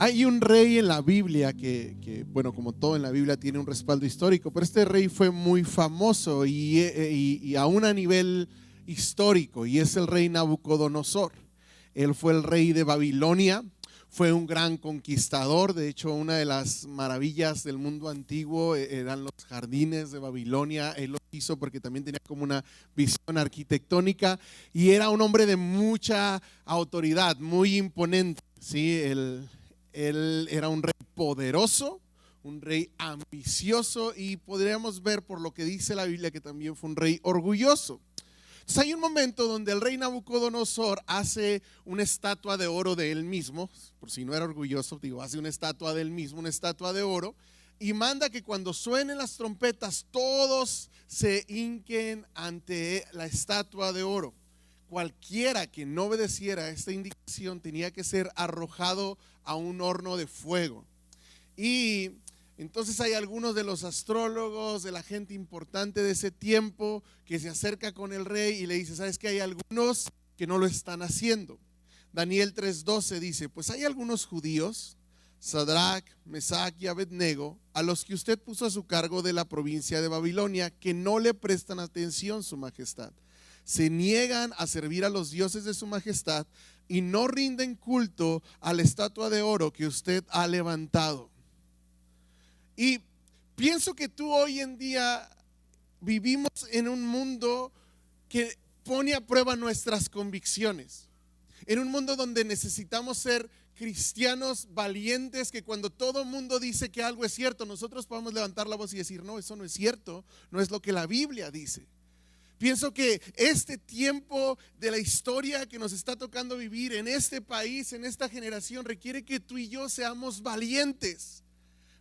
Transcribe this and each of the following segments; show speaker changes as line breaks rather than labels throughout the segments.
Hay un rey en la Biblia bueno, como todo en la Biblia tiene un respaldo histórico, pero este rey fue muy famoso y aún a nivel histórico, y es el rey Nabucodonosor. Él fue el rey de Babilonia, fue un gran conquistador. De hecho, una de las maravillas del mundo antiguo eran los jardines de Babilonia. Él los hizo porque también tenía como una visión arquitectónica y era un hombre de mucha autoridad, muy imponente, ¿sí? Él era un rey poderoso, un rey ambicioso, y podríamos ver por lo que dice la Biblia que también fue un rey orgulloso. Entonces hay un momento donde el rey Nabucodonosor hace una estatua de oro de él mismo, por si no era orgulloso, digo, hace una estatua de él mismo, una estatua de oro, y manda que cuando suenen las trompetas todos se hinquen ante la estatua de oro. Cualquiera que no obedeciera a esta indicación tenía que ser arrojado a un horno de fuego. Y entonces hay algunos de los astrólogos, de la gente importante de ese tiempo, que se acerca con el rey y le dice: ¿sabes qué? Hay algunos que no lo están haciendo. Daniel 3:12 dice: pues hay algunos judíos, Sadrach, Mesach y Abednego, a los que usted puso a su cargo de la provincia de Babilonia, que no le prestan atención, su majestad. Se niegan a servir a los dioses de su majestad y no rinden culto a la estatua de oro que usted ha levantado. Y pienso que tú hoy en día vivimos en un mundo que pone a prueba nuestras convicciones, en un mundo donde necesitamos ser cristianos valientes, que cuando todo el mundo dice que algo es cierto, nosotros podamos levantar la voz y decir: no, eso no es cierto, no es lo que la Biblia dice. Pienso que este tiempo de la historia que nos está tocando vivir en este país, en esta generación, requiere que tú y yo seamos valientes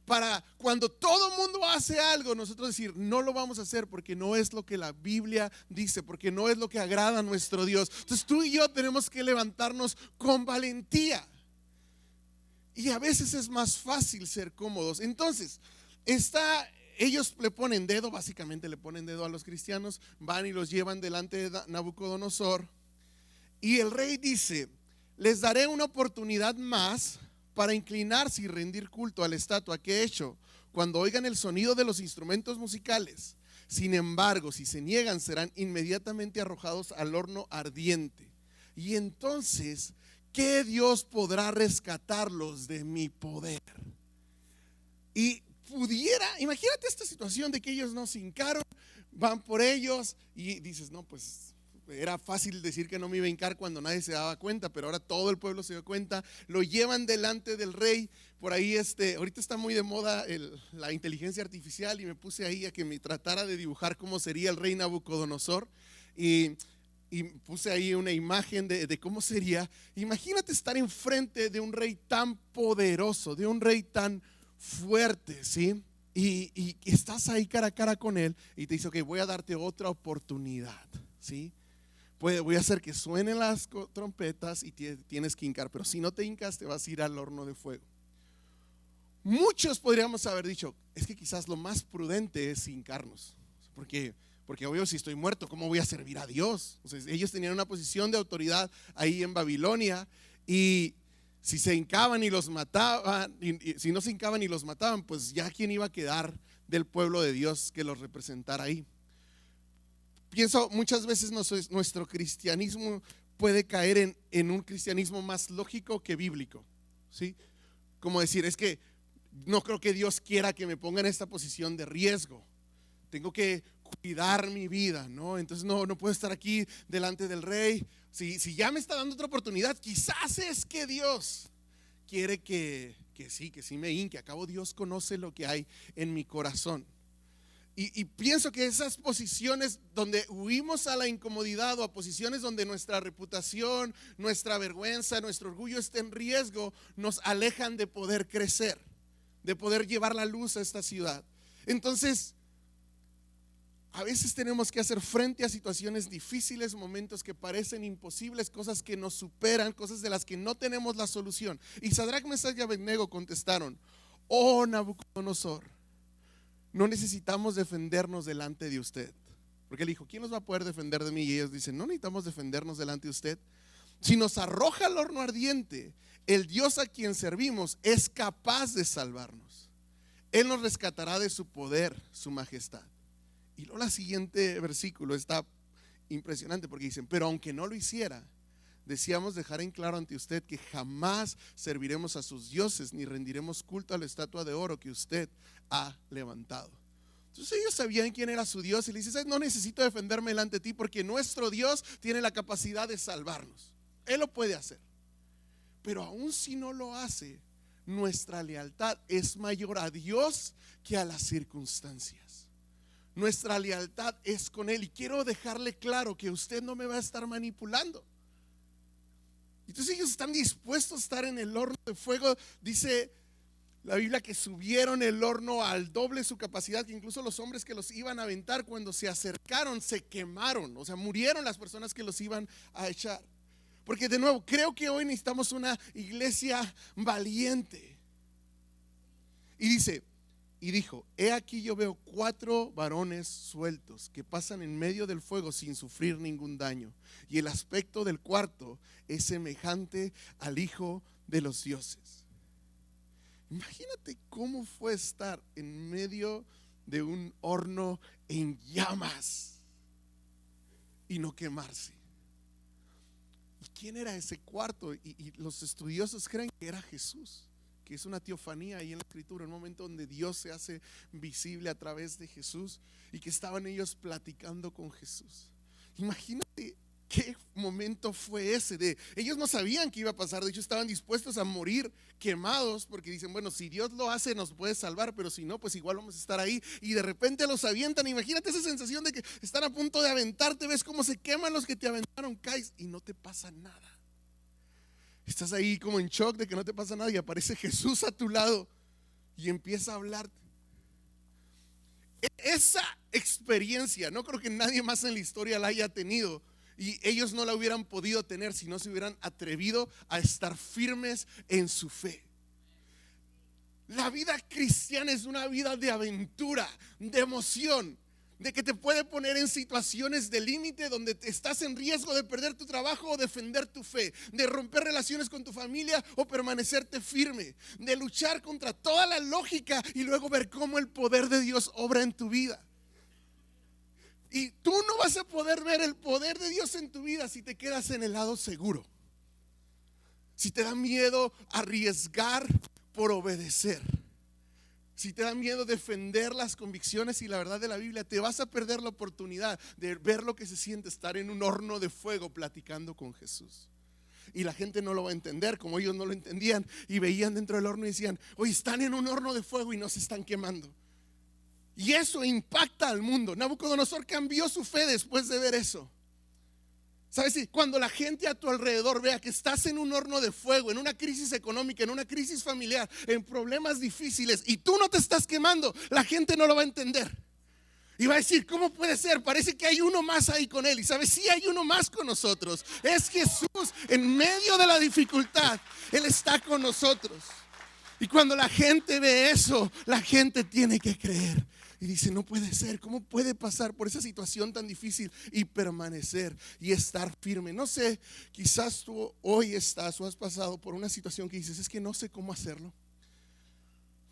para cuando todo el mundo hace algo, nosotros decir: no lo vamos a hacer porque no es lo que la Biblia dice, porque no es lo que agrada a nuestro Dios. Entonces tú y yo tenemos que levantarnos con valentía, y a veces es más fácil ser cómodos. Entonces ellos le ponen dedo, básicamente le ponen dedo a los cristianos, van y los llevan delante de Nabucodonosor, y el rey dice: les daré una oportunidad más para inclinarse y rendir culto a la estatua que he hecho cuando oigan el sonido de los instrumentos musicales. Sin embargo, si se niegan, serán inmediatamente arrojados al horno ardiente. Y entonces, ¿qué Dios podrá rescatarlos de mi poder? Y imagínate esta situación de que ellos no se hincaron, van por ellos y dices: no, pues era fácil decir que no me iba a hincar cuando nadie se daba cuenta, pero ahora todo el pueblo se dio cuenta. Lo llevan delante del rey. Por ahí ahorita está muy de moda la inteligencia artificial, y me puse ahí a que me tratara de dibujar cómo sería el rey Nabucodonosor, y puse ahí una imagen de cómo sería. Imagínate estar enfrente de un rey tan poderoso, de un rey tan fuerte, ¿sí? Y estás ahí cara a cara con él y te dice: ok, voy a darte otra oportunidad, ¿sí? Voy a hacer que suenen las trompetas y tienes que hincar, pero si no te hincas te vas a ir al horno de fuego. Muchos podríamos haber dicho: es que quizás lo más prudente es hincarnos, porque obvio, si estoy muerto, ¿cómo voy a servir a Dios? O sea, ellos tenían una posición de autoridad ahí en Babilonia, y si se hincaban y los mataban, y si no se hincaban y los mataban, pues ya quién iba a quedar del pueblo de Dios que los representara ahí. Pienso muchas veces nuestro cristianismo puede caer en un cristianismo más lógico que bíblico, ¿sí? Como decir: es que no creo que Dios quiera que me ponga en esta posición de riesgo, tengo que cuidar mi vida, ¿no? Entonces no puedo estar aquí delante del rey. Si ya me está dando otra oportunidad, quizás es que Dios quiere que sí me hinque. Acabo, Dios conoce lo que hay en mi corazón. Y pienso que esas posiciones donde huimos a la incomodidad, o a posiciones donde nuestra reputación, nuestra vergüenza, nuestro orgullo está en riesgo, nos alejan de poder crecer, de poder llevar la luz a esta ciudad. Entonces, a veces tenemos que hacer frente a situaciones difíciles, momentos que parecen imposibles, cosas que nos superan, cosas de las que no tenemos la solución. Y Sadrach, Mesach y Abednego contestaron: oh Nabucodonosor, no necesitamos defendernos delante de usted. Porque él dijo: ¿quién nos va a poder defender de mí? Y ellos dicen: no necesitamos defendernos delante de usted. Si nos arroja al horno ardiente, el Dios a quien servimos es capaz de salvarnos. Él nos rescatará de su poder, su majestad. Y luego el siguiente versículo está impresionante porque dicen, pero aunque no lo hiciera, deseamos dejar en claro ante usted que jamás serviremos a sus dioses ni rendiremos culto a la estatua de oro que usted ha levantado. Entonces ellos sabían quién era su Dios y le dicen, no necesito defenderme delante de ti porque nuestro Dios tiene la capacidad de salvarnos. Él lo puede hacer. Pero aun si no lo hace, nuestra lealtad es mayor a Dios que a las circunstancias. Nuestra lealtad es con Él. Y quiero dejarle claro que usted no me va a estar manipulando. Entonces ellos están dispuestos a estar en el horno de fuego. Dice la Biblia que subieron el horno al doble su capacidad, que incluso los hombres que los iban a aventar, cuando se acercaron, se quemaron. O sea, murieron las personas que los iban a echar. Porque de nuevo, creo que hoy necesitamos una iglesia valiente. Y dice, y dijo, he aquí yo veo 4 varones sueltos que pasan en medio del fuego sin sufrir ningún daño. Y el aspecto del cuarto es semejante al Hijo de los dioses. Imagínate cómo fue estar en medio de un horno en llamas y no quemarse. ¿Y quién era ese cuarto? Y los estudiosos creen que era Jesús, que es una teofanía ahí en la escritura, un momento donde Dios se hace visible a través de Jesús y que estaban ellos platicando con Jesús. Imagínate qué momento fue ese de ellos no sabían qué iba a pasar, de hecho estaban dispuestos a morir quemados porque dicen, bueno, si Dios lo hace nos puede salvar, pero si no, pues igual vamos a estar ahí. Y de repente los avientan. Imagínate esa sensación de que están a punto de aventarte, ves cómo se queman los que te aventaron, caes y no te pasa nada. Estás ahí como en shock de que no te pasa nada y aparece Jesús a tu lado y empieza a hablarte. Esa experiencia no creo que nadie más en la historia la haya tenido. Y ellos no la hubieran podido tener si no se hubieran atrevido a estar firmes en su fe. La vida cristiana es una vida de aventura, de emoción, de que te puede poner en situaciones de límite donde estás en riesgo de perder tu trabajo o defender tu fe, de romper relaciones con tu familia o permanecerte firme, de luchar contra toda la lógica y luego ver cómo el poder de Dios obra en tu vida. Y tú no vas a poder ver el poder de Dios en tu vida si te quedas en el lado seguro. Si te da miedo arriesgar por obedecer. Si te da miedo defender las convicciones y la verdad de la Biblia, te vas a perder la oportunidad de ver lo que se siente estar en un horno de fuego platicando con Jesús. Y la gente no lo va a entender como ellos no lo entendían y veían dentro del horno y decían, oye, están en un horno de fuego y no se están quemando. Y eso impacta al mundo. Nabucodonosor cambió su fe después de ver eso. ¿Sabes? Cuando la gente a tu alrededor vea que estás en un horno de fuego, en una crisis económica, en una crisis familiar, en problemas difíciles y tú no te estás quemando, la gente no lo va a entender. Y va a decir, ¿cómo puede ser? Parece que hay uno más ahí con él. Y sabes, sí hay uno más con nosotros. Es Jesús. En medio de la dificultad, Él está con nosotros. Y cuando la gente ve eso, la gente tiene que creer. Y dice, no puede ser, ¿cómo puede pasar por esa situación tan difícil y permanecer y estar firme? No sé, quizás tú hoy estás o has pasado por una situación que dices, es que no sé cómo hacerlo.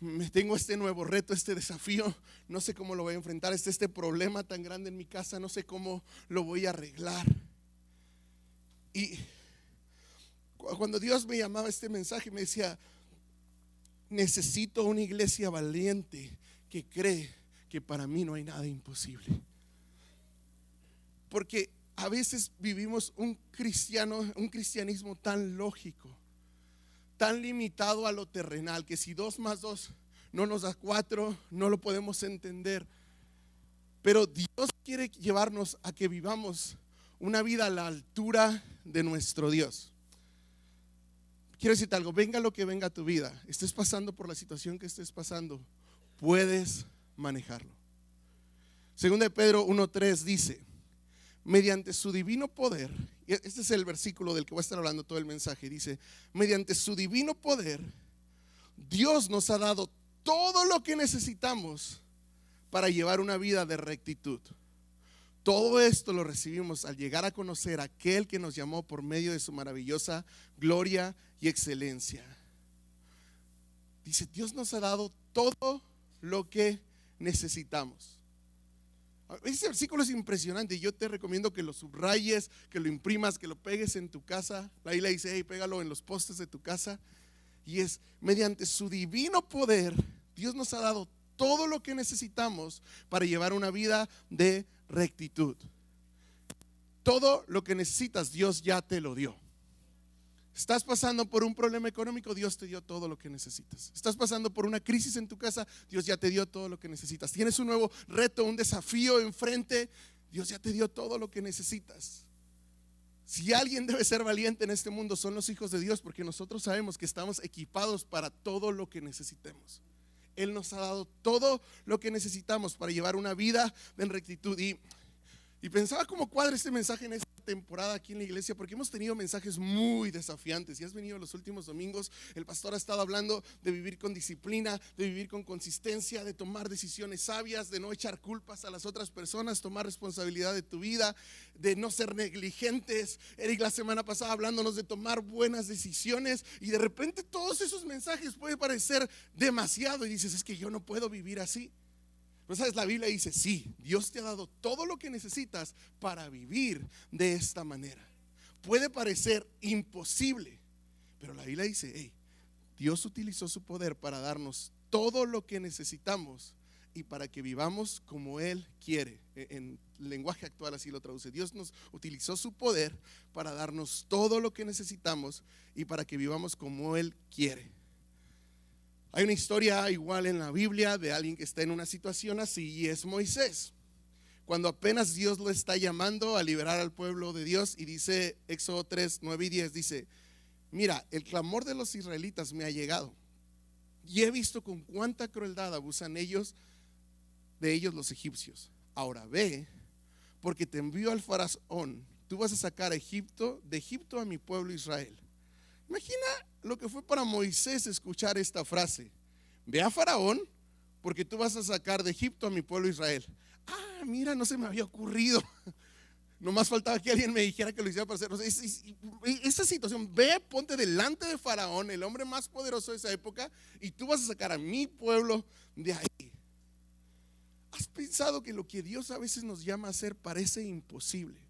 Me tengo este nuevo reto, este desafío, no sé cómo lo voy a enfrentar, este problema tan grande en mi casa, no sé cómo lo voy a arreglar. Y cuando Dios me llamaba este mensaje, me decía, necesito una iglesia valiente que cree que para mí no hay nada imposible. Porque a veces vivimos un cristianismo tan lógico, tan limitado a lo terrenal, que si 2 más 2 no nos da 4, no lo podemos entender. Pero Dios quiere llevarnos a que vivamos una vida a la altura de nuestro Dios. Quiero decirte algo, venga lo que venga a tu vida, estés pasando por la situación que estés pasando, puedes manejarlo. Segunda de Pedro 1:3 dice, mediante su divino poder, y este es el versículo del que voy a estar hablando todo el mensaje, dice, mediante su divino poder, Dios nos ha dado todo lo que necesitamos para llevar una vida de rectitud. Todo esto lo recibimos al llegar a conocer a aquel que nos llamó por medio de su maravillosa gloria y excelencia. Dice, Dios nos ha dado todo lo que necesitamos. Ese versículo es impresionante. Yo te recomiendo que lo subrayes, que lo imprimas, que lo pegues en tu casa. La Biblia dice, hey, pégalo en los postes de tu casa. Y es mediante su divino poder, Dios nos ha dado todo lo que necesitamos para llevar una vida de rectitud. Todo lo que necesitas, Dios ya te lo dio. Estás pasando por un problema económico, Dios te dio todo lo que necesitas. Estás pasando por una crisis en tu casa, Dios ya te dio todo lo que necesitas. Tienes un nuevo reto, un desafío enfrente, Dios ya te dio todo lo que necesitas. Si alguien debe ser valiente en este mundo, son los hijos de Dios, porque nosotros sabemos que estamos equipados para todo lo que necesitemos. Él nos ha dado todo lo que necesitamos para llevar una vida en rectitud. Y pensaba cómo cuadra este mensaje en esta temporada aquí en la iglesia, porque hemos tenido mensajes muy desafiantes. Y has venido los últimos domingos, el pastor ha estado hablando de vivir con disciplina, de vivir con consistencia, de tomar decisiones sabias, de no echar culpas a las otras personas, tomar responsabilidad de tu vida, de no ser negligentes. Eric la semana pasada hablándonos de tomar buenas decisiones, y de repente todos esos mensajes pueden parecer demasiado y dices, es que yo no puedo vivir así. Pero sabes, la Biblia dice, sí, Dios te ha dado todo lo que necesitas para vivir de esta manera. Puede parecer imposible, pero la Biblia dice, hey, Dios utilizó su poder para darnos todo lo que necesitamos y para que vivamos como Él quiere. En lenguaje actual así lo traduce. Dios nos utilizó su poder para darnos todo lo que necesitamos y para que vivamos como Él quiere. Hay una historia igual en la Biblia de alguien que está en una situación así, y es Moisés. Cuando apenas Dios lo está llamando a liberar al pueblo de Dios, y dice Éxodo 3, 9 y 10, dice, mira, el clamor de los israelitas me ha llegado y he visto con cuánta crueldad abusan de ellos los egipcios. Ahora ve, porque te envío al faraón, tú vas a sacar de Egipto a mi pueblo Israel. Imagina lo que fue para Moisés escuchar esta frase: ve a Faraón porque tú vas a sacar de Egipto a mi pueblo Israel. Ah, mira, no se me había ocurrido. Nomás faltaba que alguien me dijera que lo hiciera para hacer. O sea, esa situación, ve, ponte delante de Faraón, el hombre más poderoso de esa época, y tú vas a sacar a mi pueblo de ahí. ¿Has pensado que lo que Dios a veces nos llama a hacer parece imposible?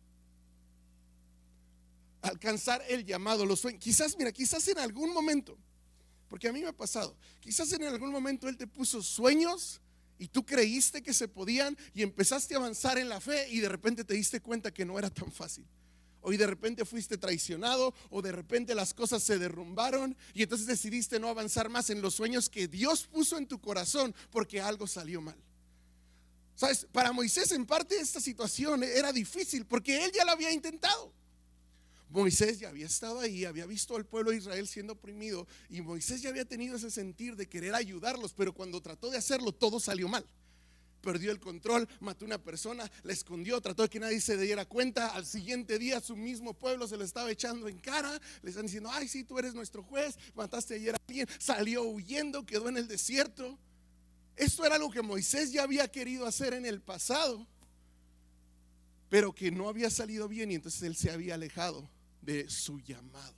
Alcanzar el llamado, los sueños. Quizás en algún momento, porque a mí me ha pasado, quizás en algún momento Él te puso sueños y tú creíste que se podían y empezaste a avanzar en la fe, y de repente te diste cuenta que no era tan fácil. O de repente fuiste traicionado, o de repente las cosas se derrumbaron y entonces decidiste no avanzar más en los sueños que Dios puso en tu corazón porque algo salió mal. ¿Sabes? Para Moisés en parte esta situación era difícil porque él ya lo había intentado. Moisés ya había estado ahí, había visto al pueblo de Israel siendo oprimido, y Moisés ya había tenido ese sentir de querer ayudarlos, pero cuando trató de hacerlo todo salió mal. Perdió el control, mató a una persona, la escondió, trató de que nadie se diera cuenta. Al siguiente día su mismo pueblo se le estaba echando en cara, le están diciendo, ay sí, tú eres nuestro juez, mataste ayer a alguien, salió huyendo, quedó en el desierto. Esto era algo que Moisés ya había querido hacer en el pasado, pero que no había salido bien, y entonces él se había alejado de su llamado.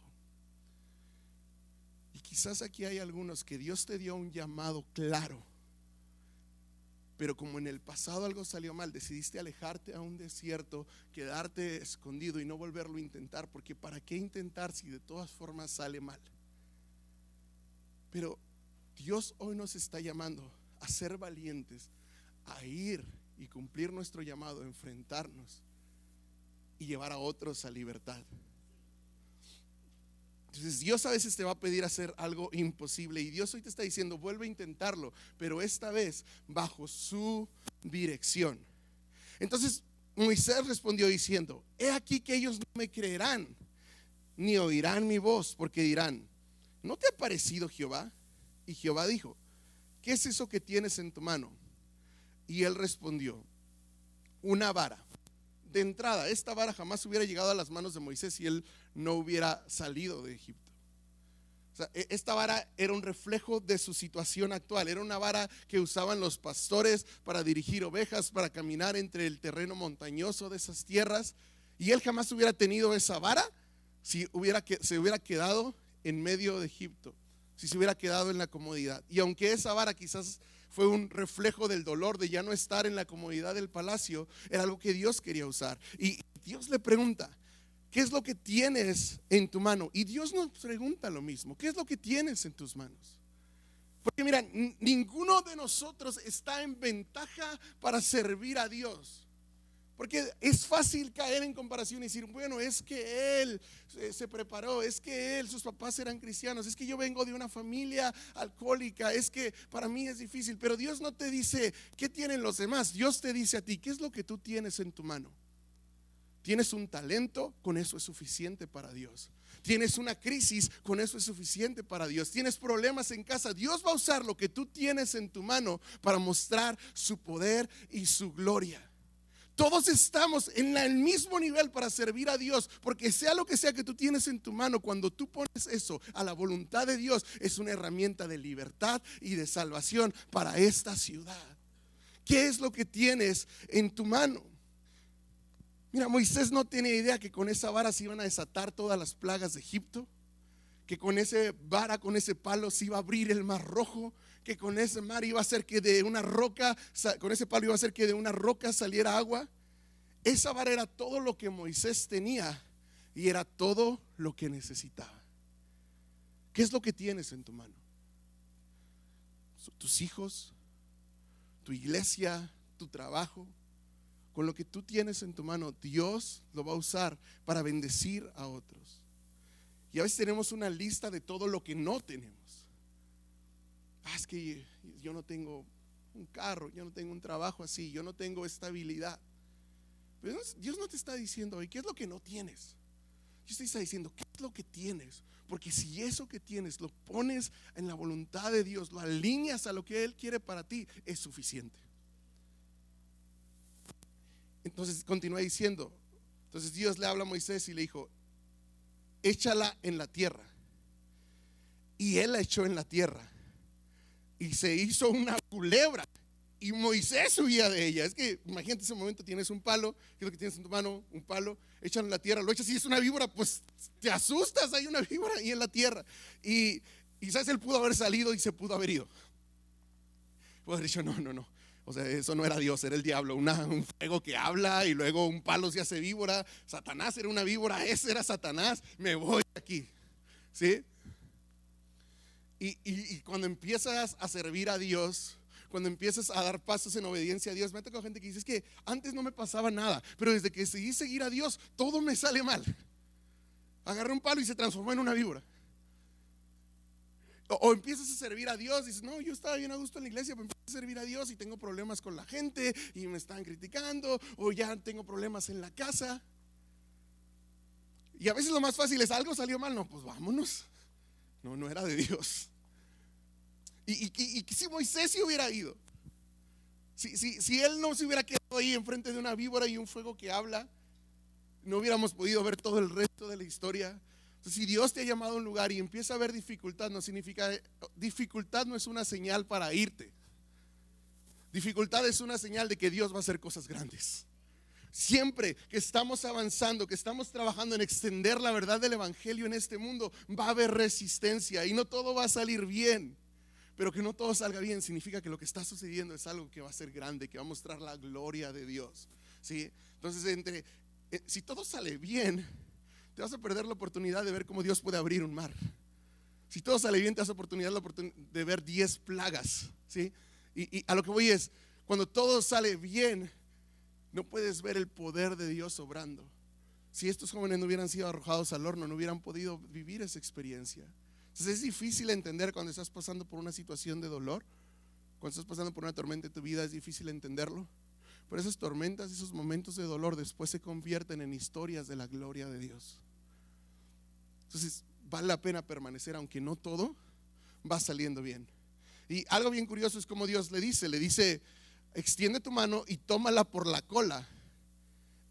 Y quizás aquí hay algunos que Dios te dio un llamado claro, pero como en el pasado algo salió mal, decidiste alejarte a un desierto, quedarte escondido y no volverlo a intentar, porque ¿para qué intentar si de todas formas sale mal? Pero Dios hoy nos está llamando a ser valientes, a ir y cumplir nuestro llamado, a enfrentarnos y llevar a otros a libertad. Entonces Dios a veces te va a pedir hacer algo imposible, y Dios hoy te está diciendo, vuelve a intentarlo, pero esta vez bajo su dirección. Entonces Moisés respondió diciendo, he aquí que ellos no me creerán, ni oirán mi voz, porque dirán, ¿no te ha parecido Jehová? Y Jehová dijo, ¿qué es eso que tienes en tu mano? Y él respondió, una vara. De entrada, esta vara jamás hubiera llegado a las manos de Moisés si él no hubiera salido de Egipto. O sea, esta vara era un reflejo de su situación actual. Era una vara que usaban los pastores para dirigir ovejas, para caminar entre el terreno montañoso de esas tierras. Y él jamás hubiera tenido esa vara si se hubiera quedado en medio de Egipto, si se hubiera quedado en la comodidad. Y aunque esa vara quizás fue un reflejo del dolor de ya no estar en la comodidad del palacio, era algo que Dios quería usar. Y Dios le pregunta: ¿qué es lo que tienes en tu mano? Y Dios nos pregunta lo mismo: ¿qué es lo que tienes en tus manos? Porque mira, ninguno de nosotros está en ventaja para servir a Dios. Porque es fácil caer en comparación y decir: bueno, es que él se preparó, es que sus papás eran cristianos, es que yo vengo de una familia alcohólica, es que para mí es difícil. Pero Dios no te dice qué tienen los demás. Dios te dice a ti: ¿qué es lo que tú tienes en tu mano? Tienes un talento, con eso es suficiente para Dios. Tienes una crisis, con eso es suficiente para Dios. Tienes problemas en casa, Dios va a usar lo que tú tienes en tu mano para mostrar su poder y su gloria. Todos estamos en el mismo nivel para servir a Dios, porque sea lo que sea que tú tienes en tu mano, cuando tú pones eso a la voluntad de Dios, es una herramienta de libertad y de salvación para esta ciudad. ¿Qué es lo que tienes en tu mano? Mira, Moisés no tenía idea que con esa vara se iban a desatar todas las plagas de Egipto, que con ese vara, con ese palo se iba a abrir el mar rojo, que con ese mar iba a hacer que de una roca, con ese palo iba a hacer que de una roca saliera agua. Esa vara era todo lo que Moisés tenía y era todo lo que necesitaba. ¿Qué es lo que tienes en tu mano? Tus hijos, tu iglesia, tu trabajo. Con lo que tú tienes en tu mano, Dios lo va a usar para bendecir a otros. Y a veces tenemos una lista de todo lo que no tenemos. Es que yo no tengo un carro, yo no tengo un trabajo así, yo no tengo estabilidad. Pero Dios no te está diciendo hoy qué es lo que no tienes. Dios te está diciendo qué es lo que tienes. Porque si eso que tienes lo pones en la voluntad de Dios, lo alineas a lo que Él quiere para ti, es suficiente. Entonces continúa diciendo. Entonces Dios le habla a Moisés y le dijo: échala en la tierra. Y él la echó en la tierra y se hizo una culebra, y Moisés huía de ella. Es que imagínate ese momento: tienes un palo, ¿qué es lo que tienes en tu mano? Un palo, échalo en la tierra, lo echas y es una víbora, pues te asustas, hay una víbora ahí en la tierra. Y quizás él pudo haber salido y se pudo haber ido. Pudo haber dicho: no. O sea, eso no era Dios, era el diablo, un fuego que habla y luego un palo se hace víbora. Satanás era una víbora, ese era Satanás, me voy de aquí. ¿Sí? Y cuando empiezas a servir a Dios, cuando empiezas a dar pasos en obediencia a Dios, me ha tocado gente que dice: es que antes no me pasaba nada, pero desde que decidí seguir a Dios, todo me sale mal. Agarré un palo y se transformó en una víbora. O empiezas a servir a Dios y dices: no, yo estaba bien a gusto en la iglesia, pero empiezo a servir a Dios y tengo problemas con la gente y me están criticando, o ya tengo problemas en la casa. Y a veces lo más fácil es: algo salió mal, no, pues vámonos. No era de Dios. Y si Moisés se hubiera ido, si él no se hubiera quedado ahí enfrente de una víbora y un fuego que habla, no hubiéramos podido ver todo el resto de la historia. Entonces, si Dios te ha llamado a un lugar y empieza a haber dificultad, dificultad no es una señal para irte. Dificultad es una señal de que Dios va a hacer cosas grandes. Siempre que estamos avanzando, que estamos trabajando en extender la verdad del evangelio en este mundo, va a haber resistencia y no todo va a salir bien. Pero que no todo salga bien significa que lo que está sucediendo es algo que va a ser grande, que va a mostrar la gloria de Dios. ¿Sí? Entonces, si todo sale bien, te vas a perder la oportunidad de ver cómo Dios puede abrir un mar. Si todo sale bien, te das la oportunidad de ver 10 plagas. ¿Sí? Y a lo que voy es: cuando todo sale bien, no puedes ver el poder de Dios obrando. Si estos jóvenes no hubieran sido arrojados al horno, no hubieran podido vivir esa experiencia. Entonces es difícil entender cuando estás pasando por una situación de dolor, cuando estás pasando por una tormenta en tu vida, es difícil entenderlo. Pero esas tormentas, esos momentos de dolor después se convierten en historias de la gloria de Dios. Entonces vale la pena permanecer, aunque no todo va saliendo bien. Y algo bien curioso es como Dios le dice: extiende tu mano y tómala por la cola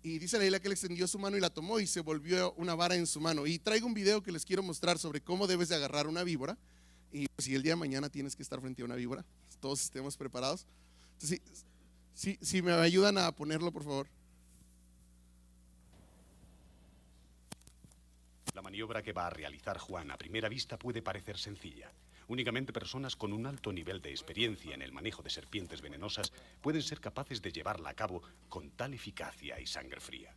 Y dice la Biblia que él extendió su mano y la tomó y se volvió una vara en su mano. Y traigo un video que les quiero mostrar sobre cómo debes de agarrar una víbora. Y si el día de mañana tienes que estar frente a una víbora, todos estemos preparados. Entonces, si me ayudan a ponerlo, por favor.
La maniobra que va a realizar Juan a primera vista puede parecer sencilla. Únicamente personas con un alto nivel de experiencia en el manejo de serpientes venenosas pueden ser capaces de llevarla a cabo con tal eficacia y sangre fría.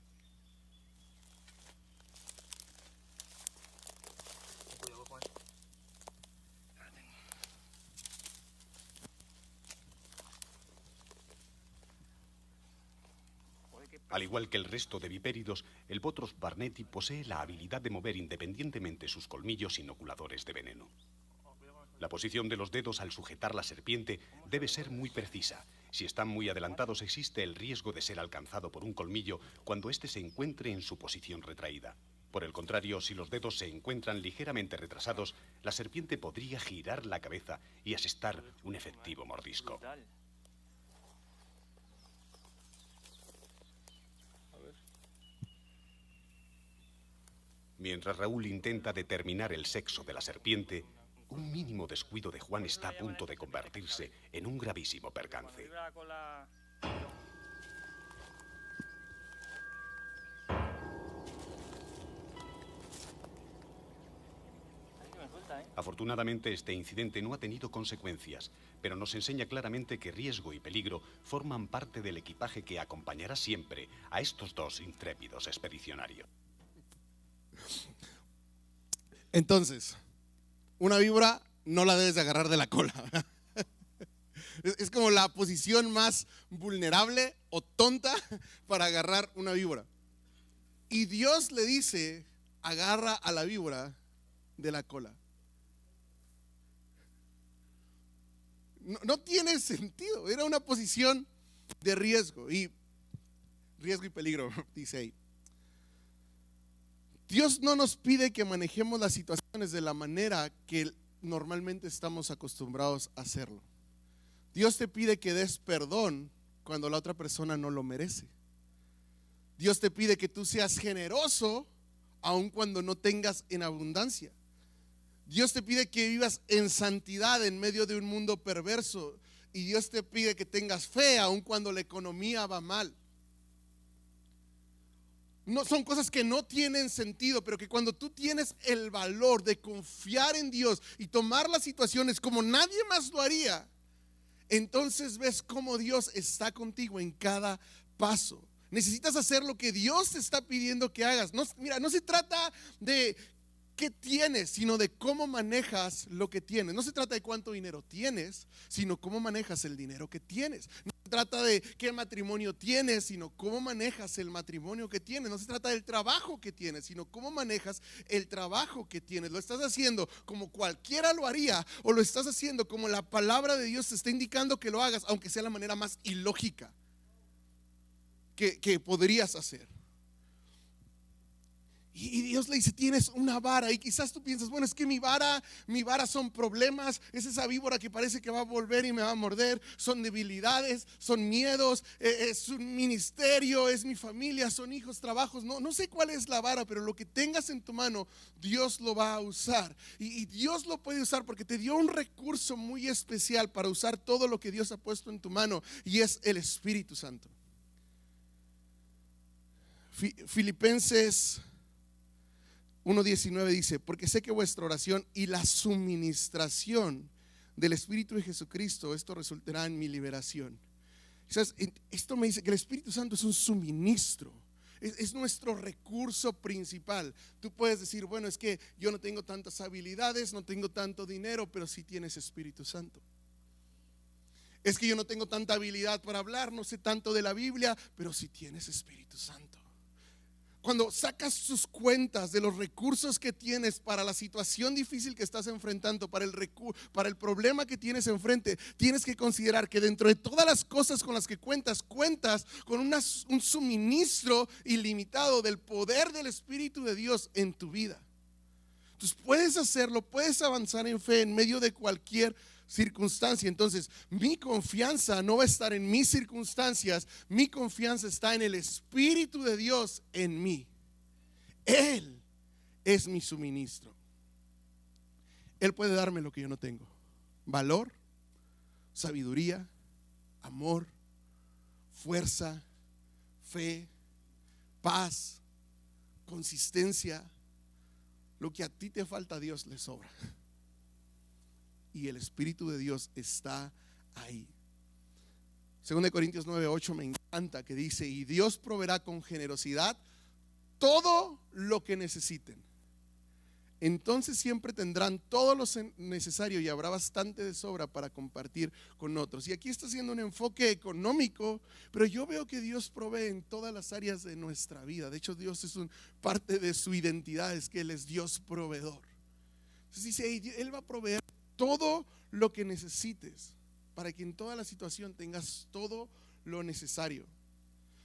Al igual que el resto de vipéridos, el Bothros barnetti posee la habilidad de mover independientemente sus colmillos inoculadores de veneno. La posición de los dedos al sujetar la serpiente debe ser muy precisa. Si están muy adelantados, existe el riesgo de ser alcanzado por un colmillo cuando éste se encuentre en su posición retraída. Por el contrario, si los dedos se encuentran ligeramente retrasados, la serpiente podría girar la cabeza y asestar un efectivo mordisco. Mientras Raúl intenta determinar el sexo de la serpiente, un mínimo descuido de Juan está a punto de convertirse en un gravísimo percance. Afortunadamente, este incidente no ha tenido consecuencias, pero nos enseña claramente que riesgo y peligro forman parte del equipaje que acompañará siempre a estos dos intrépidos expedicionarios.
Entonces, una víbora no la debes de agarrar de la cola. Es como la posición más vulnerable o tonta para agarrar una víbora. Y Dios le dice, agarra a la víbora de la cola. No tiene sentido. Era una posición de riesgo y peligro, dice ahí. Dios no nos pide que manejemos las situaciones de la manera que normalmente estamos acostumbrados a hacerlo. Dios te pide que des perdón cuando la otra persona no lo merece. Dios te pide que tú seas generoso aun cuando no tengas en abundancia. Dios te pide que vivas en santidad en medio de un mundo perverso. Y Dios te pide que tengas fe aun cuando la economía va mal. No, son cosas que no tienen sentido, pero que cuando tú tienes el valor de confiar en Dios y tomar las situaciones como nadie más lo haría, entonces ves cómo Dios está contigo en cada paso. Necesitas hacer lo que Dios te está pidiendo que hagas. Mira, no se trata de qué tienes, sino de cómo manejas lo que tienes. No se trata de cuánto dinero tienes, sino cómo manejas el dinero que tienes. No se trata de qué matrimonio tienes, sino cómo manejas el matrimonio que tienes. No se trata del trabajo que tienes, sino cómo manejas el trabajo que tienes. ¿Lo estás haciendo como cualquiera lo haría, o lo estás haciendo como la palabra de Dios te está indicando que lo hagas, aunque sea la manera más ilógica que podrías hacer? Y Dios le dice, tienes una vara. Y quizás tú piensas, bueno, es que mi vara son problemas. Es esa víbora que parece que va a volver y me va a morder. Son debilidades, son miedos, es un ministerio, es mi familia, son hijos, trabajos. No sé cuál es la vara, pero lo que tengas en tu mano, Dios lo va a usar. Y Dios lo puede usar porque te dio un recurso muy especial para usar todo lo que Dios ha puesto en tu mano, y es el Espíritu Santo. Filipenses 1:19 dice, porque sé que vuestra oración y la suministración del Espíritu de Jesucristo, esto resultará en mi liberación. ¿Sabes? Esto me dice que el Espíritu Santo es un suministro, es nuestro recurso principal. Tú puedes decir, bueno, es que yo no tengo tantas habilidades, no tengo tanto dinero, pero sí tienes Espíritu Santo. Es que yo no tengo tanta habilidad para hablar, no sé tanto de la Biblia, pero sí tienes Espíritu Santo. Cuando sacas tus cuentas de los recursos que tienes para la situación difícil que estás enfrentando, para el problema que tienes enfrente, tienes que considerar que dentro de todas las cosas con las que cuentas con un suministro ilimitado del poder del Espíritu de Dios en tu vida. Entonces puedes hacerlo, puedes avanzar en fe en medio de cualquier circunstancia. Entonces mi confianza no va a estar en mis circunstancias, mi confianza está en el Espíritu de Dios en mí. Él es mi suministro. Él puede darme lo que yo no tengo: valor, sabiduría, amor, fuerza, fe, paz, consistencia. Lo que a ti te falta, a Dios le sobra. Y el Espíritu de Dios está ahí. 2 Corintios 9:8 me encanta, que dice: y Dios proveerá con generosidad todo lo que necesiten. Entonces siempre tendrán todo lo necesario y habrá bastante de sobra para compartir con otros. Y aquí está haciendo un enfoque económico, pero yo veo que Dios provee en todas las áreas de nuestra vida. De hecho, Dios es parte de su identidad, es que Él es Dios proveedor. Entonces dice, Él va a proveer todo lo que necesites para que en toda la situación tengas todo lo necesario.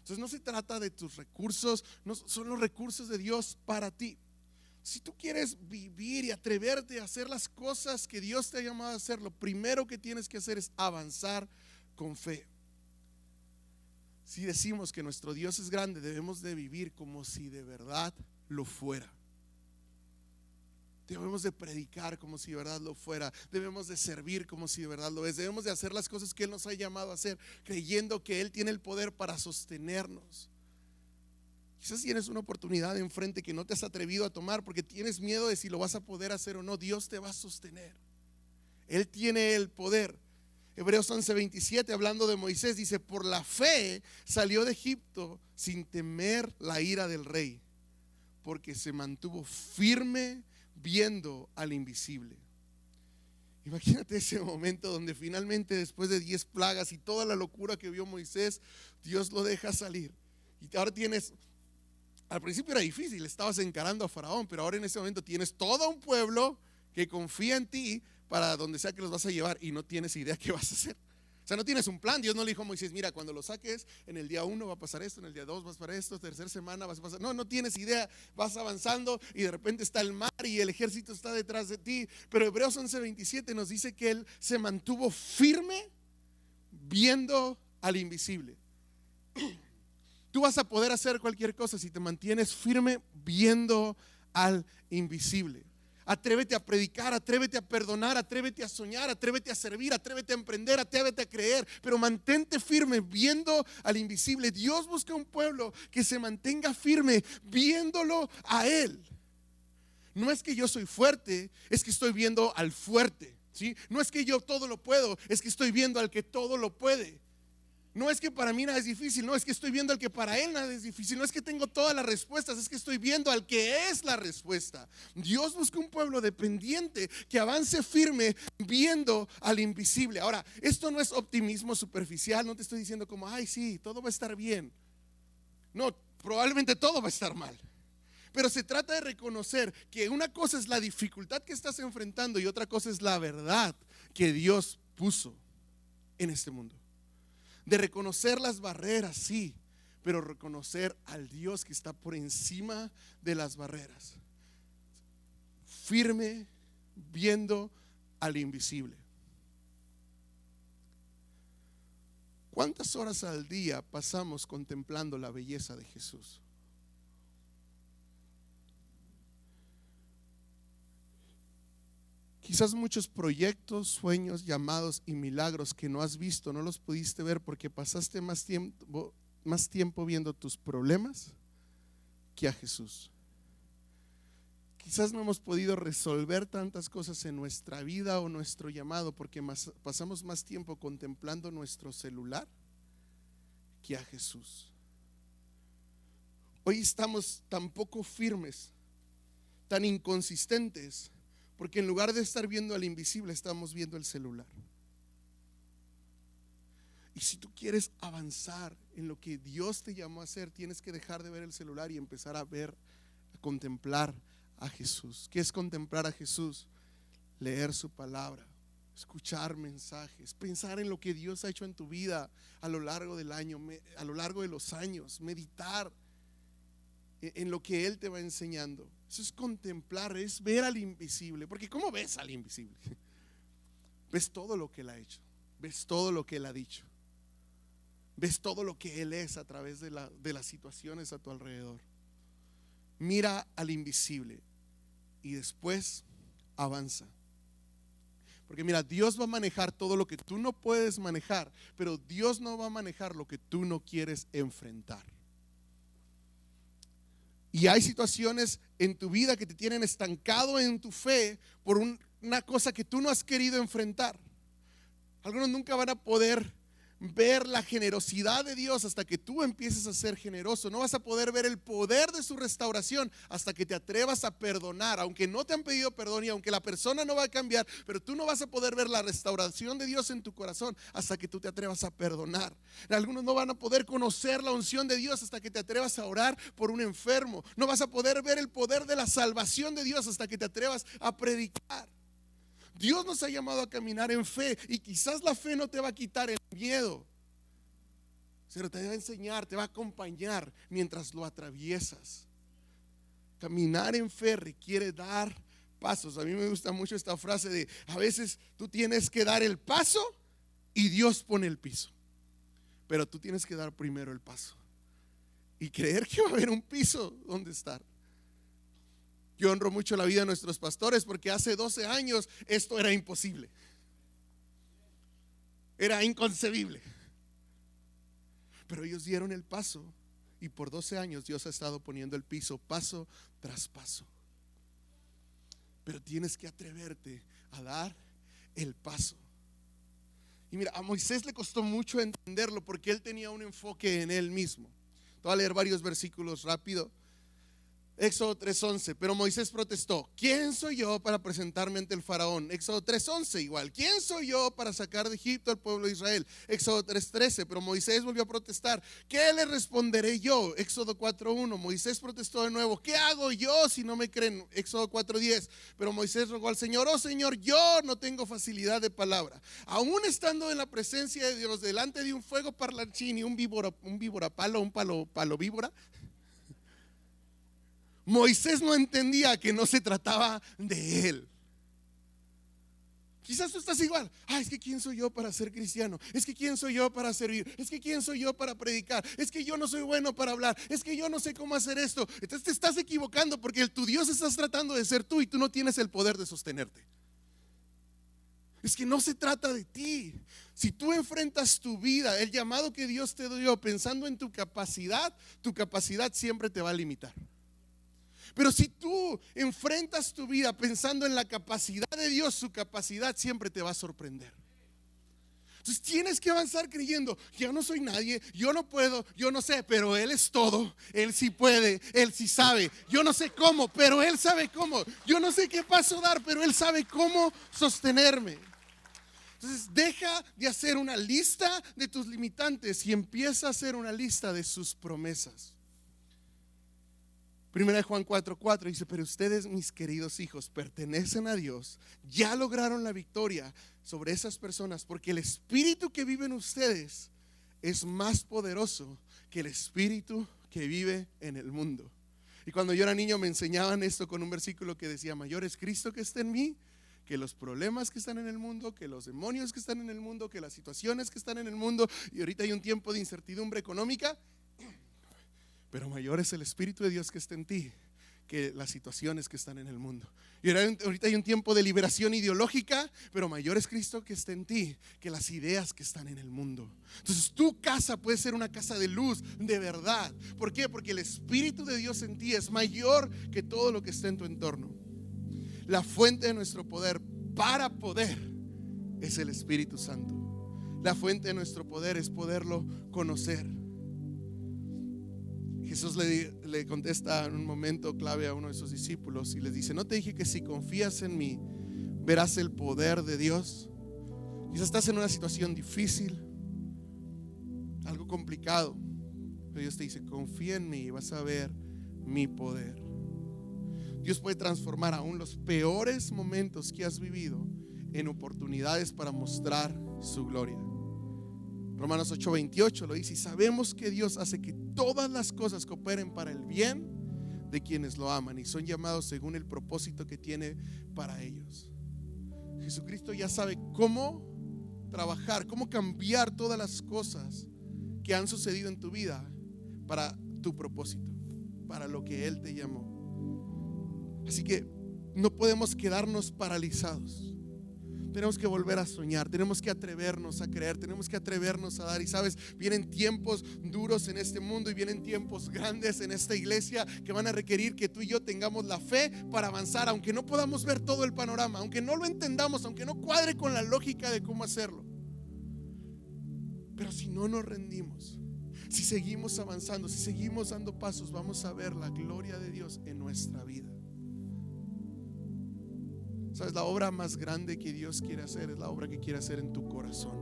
Entonces no se trata de tus recursos, no, son los recursos de Dios para ti. Si tú quieres vivir y atreverte a hacer las cosas que Dios te ha llamado a hacer, lo primero que tienes que hacer es avanzar con fe. Si decimos que nuestro Dios es grande, debemos de vivir como si de verdad lo fuera. Debemos de predicar como si de verdad lo fuera. Debemos de servir como si de verdad lo es. Debemos de hacer las cosas que Él nos ha llamado a hacer, creyendo que Él tiene el poder para sostenernos. Quizás tienes una oportunidad enfrente que no te has atrevido a tomar porque tienes miedo de si lo vas a poder hacer o no. Dios te va a sostener. Él tiene el poder. Hebreos 11:27, hablando de Moisés, dice: por la fe salió de Egipto sin temer la ira del rey, porque se mantuvo firme viendo al invisible. Imagínate ese momento donde finalmente, después de 10 plagas y toda la locura que vio Moisés, Dios lo deja salir. Y ahora tienes, al principio era difícil, estabas encarando a Faraón, pero ahora en ese momento tienes todo un pueblo que confía en ti para donde sea que los vas a llevar, y no tienes idea qué vas a hacer. O sea, no tienes un plan. Dios no le dijo a Moisés: mira, cuando lo saques, en el día 1 va a pasar esto, en el día 2 va a pasar esto, tercera semana vas a pasar. No tienes idea. Vas avanzando y de repente está el mar y el ejército está detrás de ti. Pero Hebreos 11:27 nos dice que Él se mantuvo firme viendo al invisible. Tú vas a poder hacer cualquier cosa si te mantienes firme viendo al invisible. Atrévete a predicar, atrévete a perdonar, atrévete a soñar, atrévete a servir, atrévete a emprender, atrévete a creer, pero mantente firme viendo al invisible. Dios busca un pueblo que se mantenga firme viéndolo a Él. No es que yo soy fuerte, es que estoy viendo al fuerte, ¿sí? No es que yo todo lo puedo, es que estoy viendo al que todo lo puede. No es que para mí nada es difícil, no es que estoy viendo al que para Él nada es difícil, no es que tengo todas las respuestas, es que estoy viendo al que es la respuesta. Dios busca un pueblo dependiente que avance firme viendo al invisible. Ahora, esto no es optimismo superficial, no te estoy diciendo como, ay sí, todo va a estar bien. No, probablemente todo va a estar mal. Pero se trata de reconocer que una cosa es la dificultad que estás enfrentando y otra cosa es la verdad que Dios puso en este mundo. De reconocer las barreras, sí, pero reconocer al Dios que está por encima de las barreras. Firme viendo al invisible. ¿Cuántas horas al día pasamos contemplando la belleza de Jesús? Quizás muchos proyectos, sueños, llamados y milagros que no has visto, no los pudiste ver porque pasaste más tiempo viendo tus problemas que a Jesús. Quizás no hemos podido resolver tantas cosas en nuestra vida o nuestro llamado porque pasamos más tiempo contemplando nuestro celular que a Jesús. Hoy estamos tan poco firmes, tan inconsistentes, porque en lugar de estar viendo al invisible, estamos viendo el celular. Y si tú quieres avanzar en lo que Dios te llamó a hacer, tienes que dejar de ver el celular y empezar a ver, a contemplar a Jesús. ¿Qué es contemplar a Jesús? Leer su palabra, escuchar mensajes, pensar en lo que Dios ha hecho en tu vida a lo largo del año, a lo largo de los años, meditar. en lo que Él te va enseñando. Eso es contemplar, es ver al invisible. Porque ¿cómo ves al invisible? Ves todo lo que Él ha hecho, ves todo lo que Él ha dicho, ves todo lo que Él es a través de las situaciones a tu alrededor. Mira al invisible y después avanza. Porque mira, Dios va a manejar todo lo que tú no puedes manejar, pero Dios no va a manejar lo que tú no quieres enfrentar. Y hay situaciones en tu vida que te tienen estancado en tu fe por una cosa que tú no has querido enfrentar. Algunos nunca van a poder ver la generosidad de Dios hasta que tú empieces a ser generoso. No vas a poder ver el poder de su restauración hasta que te atrevas a perdonar, aunque no te han pedido perdón y aunque la persona no va a cambiar, pero tú no vas a poder ver la restauración de Dios en tu corazón hasta que tú te atrevas a perdonar. Algunos no van a poder conocer la unción de Dios hasta que te atrevas a orar por un enfermo. No vas a poder ver el poder de la salvación de Dios hasta que te atrevas a predicar. Dios nos ha llamado a caminar en fe y quizás la fe no te va a quitar el miedo, pero te va a enseñar, te va a acompañar mientras lo atraviesas. Caminar en fe requiere dar pasos. A mí me gusta mucho esta frase de a veces tú tienes que dar el paso y Dios pone el piso, pero tú tienes que dar primero el paso y creer que va a haber un piso donde estar. Yo honro mucho la vida de nuestros pastores porque hace 12 años esto era imposible. Era inconcebible. Pero ellos dieron el paso y por 12 años Dios ha estado poniendo el piso paso tras paso. Pero tienes que atreverte a dar el paso. Y mira, a Moisés le costó mucho entenderlo porque él tenía un enfoque en él mismo. Te voy a leer varios versículos rápido. Éxodo 3:11, pero Moisés protestó: ¿quién soy yo para presentarme ante el faraón? Éxodo 3:11 igual: ¿quién soy yo para sacar de Egipto al pueblo de Israel? Éxodo 3:13, pero Moisés volvió a protestar: ¿qué le responderé yo? Éxodo 4:1, Moisés protestó de nuevo: ¿qué hago yo si no me creen? Éxodo 4:10, pero Moisés rogó al Señor: oh Señor, yo no tengo facilidad de palabra. Aún estando en la presencia de Dios, delante de un fuego parlanchín y un palo víbora, Moisés no entendía que no se trataba de él. Quizás tú estás igual. Es que ¿quién soy yo para ser cristiano? Es que ¿quién soy yo para servir? Es que ¿quién soy yo para predicar? Es que yo no soy bueno para hablar. Es que yo no sé cómo hacer esto. Entonces te estás equivocando porque tu Dios estás tratando de ser tú y tú no tienes el poder de sostenerte. Es que no se trata de ti. Si tú enfrentas tu vida, el llamado que Dios te dio pensando en tu capacidad siempre te va a limitar. Pero si tú enfrentas tu vida pensando en la capacidad de Dios, su capacidad siempre te va a sorprender. Entonces tienes que avanzar creyendo: yo no soy nadie, yo no puedo, yo no sé, pero Él es todo. Él sí puede, Él sí sabe. Yo no sé cómo, pero Él sabe cómo. Yo no sé qué paso dar, pero Él sabe cómo sostenerme. Entonces deja de hacer una lista de tus limitantes y empieza a hacer una lista de sus promesas. Primera de Juan 4:4 dice: pero ustedes, mis queridos hijos, pertenecen a Dios, ya lograron la victoria sobre esas personas, porque el espíritu que vive en ustedes es más poderoso que el espíritu que vive en el mundo. Y cuando yo era niño me enseñaban esto con un versículo que decía: mayor es Cristo que está en mí que los problemas que están en el mundo, que los demonios que están en el mundo, que las situaciones que están en el mundo. Y ahorita hay un tiempo de incertidumbre económica, pero mayor es el Espíritu de Dios que está en ti que las situaciones que están en el mundo. Y ahorita hay un tiempo de liberación ideológica, pero mayor es Cristo que está en ti que las ideas que están en el mundo. Entonces tu casa puede ser una casa de luz, de verdad. ¿Por qué? Porque el Espíritu de Dios en ti es mayor que todo lo que está en tu entorno. La fuente de nuestro poder para poder es el Espíritu Santo. La fuente de nuestro poder es poderlo conocer. Jesús le contesta en un momento clave a uno de sus discípulos y les dice: ¿no te dije que si confías en mí verás el poder de Dios? Quizás estás en una situación difícil, algo complicado, pero Dios te dice: confía en mí y vas a ver mi poder. Dios puede transformar aún los peores momentos que has vivido en oportunidades para mostrar su gloria. Romanos 8:28 lo dice: y sabemos que Dios hace que todas las cosas cooperen para el bien de quienes lo aman y son llamados según el propósito que tiene para ellos. Jesucristo ya sabe cómo trabajar, cómo cambiar todas las cosas que han sucedido en tu vida para tu propósito, para lo que Él te llamó. Así que no podemos quedarnos paralizados. Tenemos que volver a soñar, tenemos que atrevernos a creer, tenemos que atrevernos a dar. Y sabes, vienen tiempos duros en este mundo y vienen tiempos grandes en esta iglesia que van a requerir que tú y yo tengamos la fe para avanzar, aunque no podamos ver todo el panorama, aunque no lo entendamos, aunque no cuadre con la lógica de cómo hacerlo. Pero si no nos rendimos, si seguimos avanzando, si seguimos dando pasos, vamos a ver la gloria de Dios en nuestra vida. Sabes, la obra más grande que Dios quiere hacer es la obra que quiere hacer en tu corazón.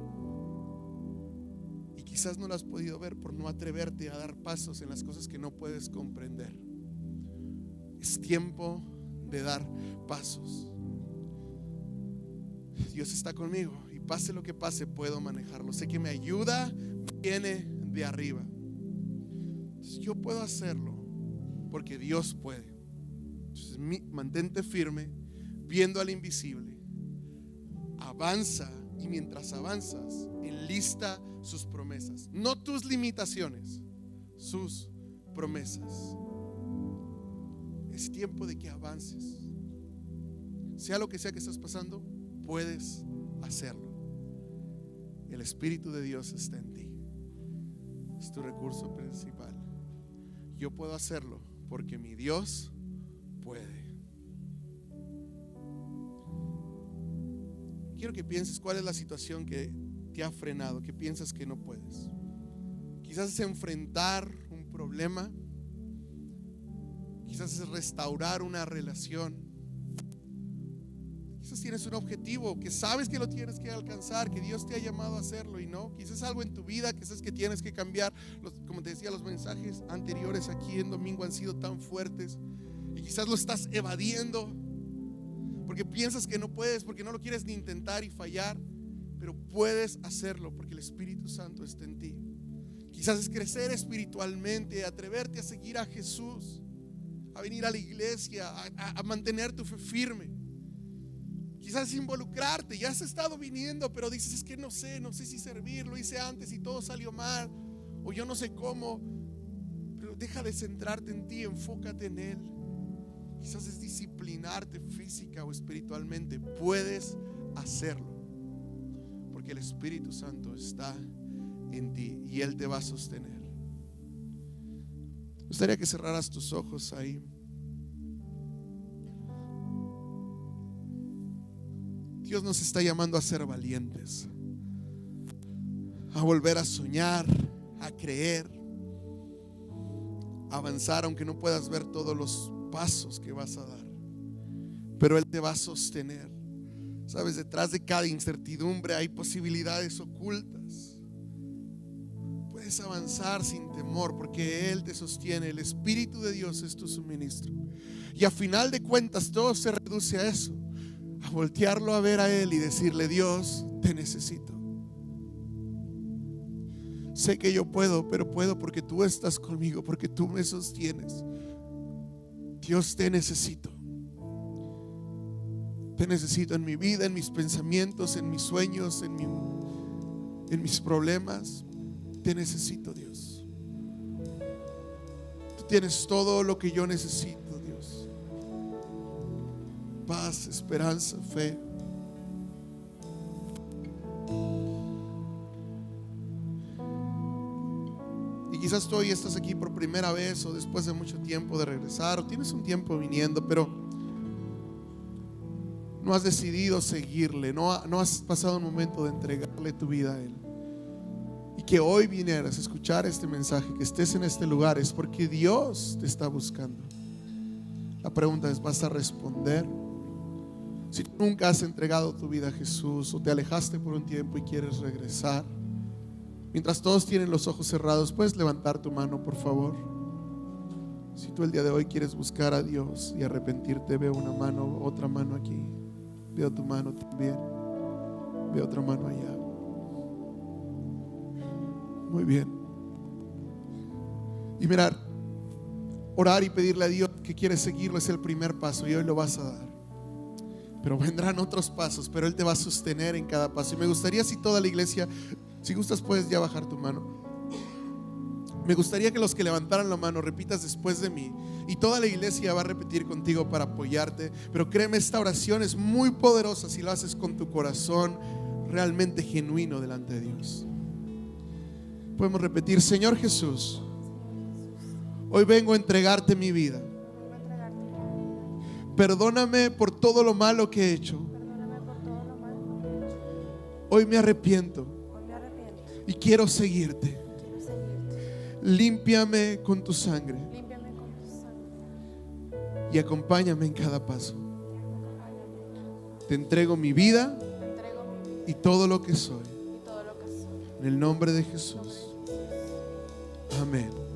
Y quizás no la has podido ver por no atreverte a dar pasos en las cosas que no puedes comprender. Es tiempo de dar pasos. Dios está conmigo y pase lo que pase, puedo manejarlo. Sé que me ayuda, viene de arriba. Entonces yo puedo hacerlo porque Dios puede. Entonces mantente firme, viendo al invisible. Avanza, y mientras avanzas, enlista sus promesas, no tus limitaciones, sus promesas. Es tiempo de que avances. Sea lo que sea que estás pasando, puedes hacerlo. El Espíritu de Dios está en ti. Es tu recurso principal. Yo puedo hacerlo porque mi Dios puede. Quiero que pienses cuál es la situación que te ha frenado, que piensas que no puedes. Quizás es enfrentar un problema, quizás es restaurar una relación, quizás tienes un objetivo que sabes que lo tienes que alcanzar, que Dios te ha llamado a hacerlo y no. Quizás algo en tu vida, quizás que tienes que cambiar. Como te decía, los mensajes anteriores aquí en domingo han sido tan fuertes y quizás lo estás evadiendo porque piensas que no puedes, porque no lo quieres ni intentar y fallar. Pero puedes hacerlo porque el Espíritu Santo está en ti. Quizás es crecer espiritualmente, atreverte a seguir a Jesús, a venir a la iglesia, a mantener tu fe firme. Quizás es involucrarte. Ya has estado viniendo, pero dices: es que no sé si servir, lo hice antes y todo salió mal, o yo no sé cómo. Pero deja de centrarte en ti, enfócate en Él. Quizás es disciplinarte física o espiritualmente. Puedes hacerlo porque el Espíritu Santo está en ti y Él te va a sostener. Me gustaría que cerraras tus ojos ahí. Dios nos está llamando a ser valientes, a volver a soñar, a creer, a avanzar aunque no puedas ver todos los pasos que vas a dar, pero Él te va a sostener. Sabes, detrás de cada incertidumbre hay posibilidades ocultas. Puedes avanzar sin temor porque Él te sostiene. El Espíritu de Dios es tu suministro. Y a final de cuentas todo se reduce a eso, a voltearlo a ver a Él y decirle: Dios, te necesito. Sé que yo puedo, pero puedo porque tú estás conmigo, porque tú me sostienes. Dios, te necesito. Te necesito en mi vida, en mis pensamientos, en mis sueños, en mis problemas. Te necesito, Dios. Tú tienes todo lo que yo necesito, Dios. Paz, esperanza, fe. Y quizás tú hoy estás aquí por primera vez o después de mucho tiempo de regresar, o tienes un tiempo viniendo, pero no has decidido seguirle, no has pasado un momento de entregarle tu vida a Él. Y que hoy vinieras a escuchar este mensaje, que estés en este lugar, es porque Dios te está buscando. La pregunta es: ¿vas a responder? Si nunca has entregado tu vida a Jesús o te alejaste por un tiempo y quieres regresar, mientras todos tienen los ojos cerrados, puedes levantar tu mano, por favor. Si tú el día de hoy quieres buscar a Dios y arrepentirte, veo una mano, otra mano aquí. Veo tu mano también. Veo otra mano allá. Muy bien. Y mirar, orar y pedirle a Dios que quieres seguirlo, es el primer paso y hoy lo vas a dar. Pero vendrán otros pasos, pero Él te va a sostener en cada paso. Y me gustaría, si toda la iglesia, si gustas puedes ya bajar tu mano. Me gustaría que los que levantaran la mano repitas después de mí, y toda la iglesia va a repetir contigo para apoyarte. Pero créeme, esta oración es muy poderosa si lo haces con tu corazón realmente genuino delante de Dios. Podemos repetir: Señor Jesús, hoy vengo a entregarte mi vida. Perdóname por todo lo malo que he hecho. Hoy me arrepiento y quiero seguirte. Límpiame con tu sangre y acompáñame en cada paso. Te entrego mi vida y todo lo que soy. En el nombre de Jesús. Amén.